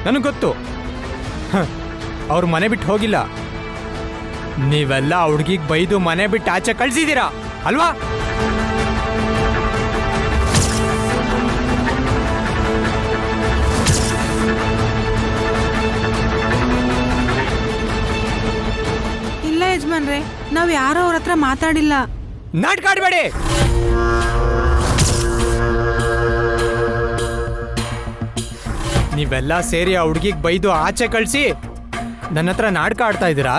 ನನಗೆ ಗೊತ್ತು. ಅವ್ರು ಮನೆ ಬಿಟ್ಟು ಹೋಗಿಲ್ಲ. ನೀವೆಲ್ಲ ಹುಡುಗಿಗೆ ಬೈದು ಮನೆ ಬಿಟ್ಟು ಆಚೆ ಕಳ್ಸಿದ್ದೀರಾ ಅಲ್ವಾ? ಇಲ್ಲ ಯಜಮಾನ್ರೆ, ನಾವ್ ಯಾರೋ ಅವ್ರ ಹತ್ರ ಮಾತಾಡಿಲ್ಲ. ನಾಟಕ ಆಡ್ಬೇಡಿ. ನೀವೆಲ್ಲ ಸೇರಿ ಆ ಹುಡುಗಿಗೆ ಬೈದು ಆಚೆ ಕಳಿಸಿ ನನ್ನ ಹತ್ರ ನಾಟಕ ಆಡ್ತಾ ಇದ್ದೀರಾ?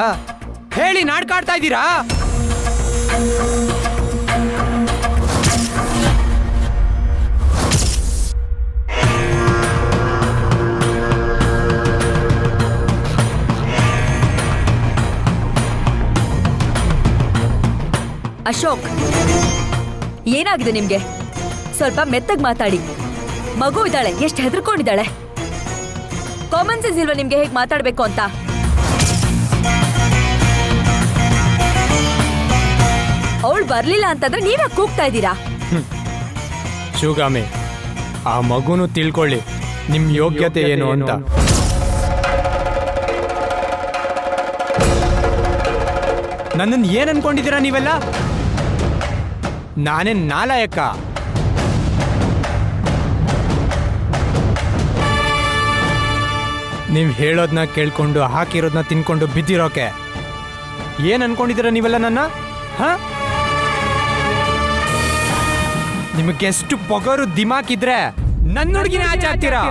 ಹೇಳಿ, ನಾಟಕ ಆಡ್ತಾ ಇದ್ದೀರಾ? ಅಶೋಕ್, ಏನಾಗಿದೆ ನಿಮ್ಗೆ? ಸ್ವಲ್ಪ ಮೆತ್ತಗ್ ಮಾತಾಡಿ. ಮಗು ಇದ್ದಾಳೆ, ಎಷ್ಟು ಹೆದರ್ಕೊಂಡಿದ್ದಾಳೆ. ಕಾಮನ್ ಸೆನ್ಸ್ ಇಲ್ವಾ ನಿಮ್ಗೆ ಹೇಗೆ ಮಾತಾಡ್ಬೇಕು ಅಂತ? ಅವಳು ಬರ್ಲಿಲ್ಲ ಅಂತಂದ್ರೆ ನೀವೇ ಕೂಗ್ತಾ ಇದ್ದೀರಾ? ಶಿವಗಾಮಿ, ಆ ಮಗುನು ತಿಳ್ಕೊಳ್ಳಿ ನಿಮ್ ಯೋಗ್ಯತೆ ಏನು ಅಂತ. ನನ್ನನ್ನು ಏನ್ ಅನ್ಕೊಂಡಿದ್ದೀರಾ ನೀವೆಲ್ಲ? ನಾನೇನ್ ನಾಲಾಯಕ? ನೀವು ಹೇಳೋದನ್ನ ಕೇಳ್ಕೊಂಡು ಹಾಕಿರೋದನ್ನ ತಿನ್ಕೊಂಡು ಬಿದ್ದಿರೋಕೆ ಏನ್ ಅನ್ಕೊಂಡಿದ್ದೀರಾ ನೀವೆಲ್ಲ ನನ್ನ? ಹ? ನಿಮಗೆಷ್ಟು ಪೊಗರು ದಿಮಾಕಿದ್ರೆ ನನ್ನ ಹುಡುಗಿನ ಆಚೆ ಹಾಕ್ತೀರಾ?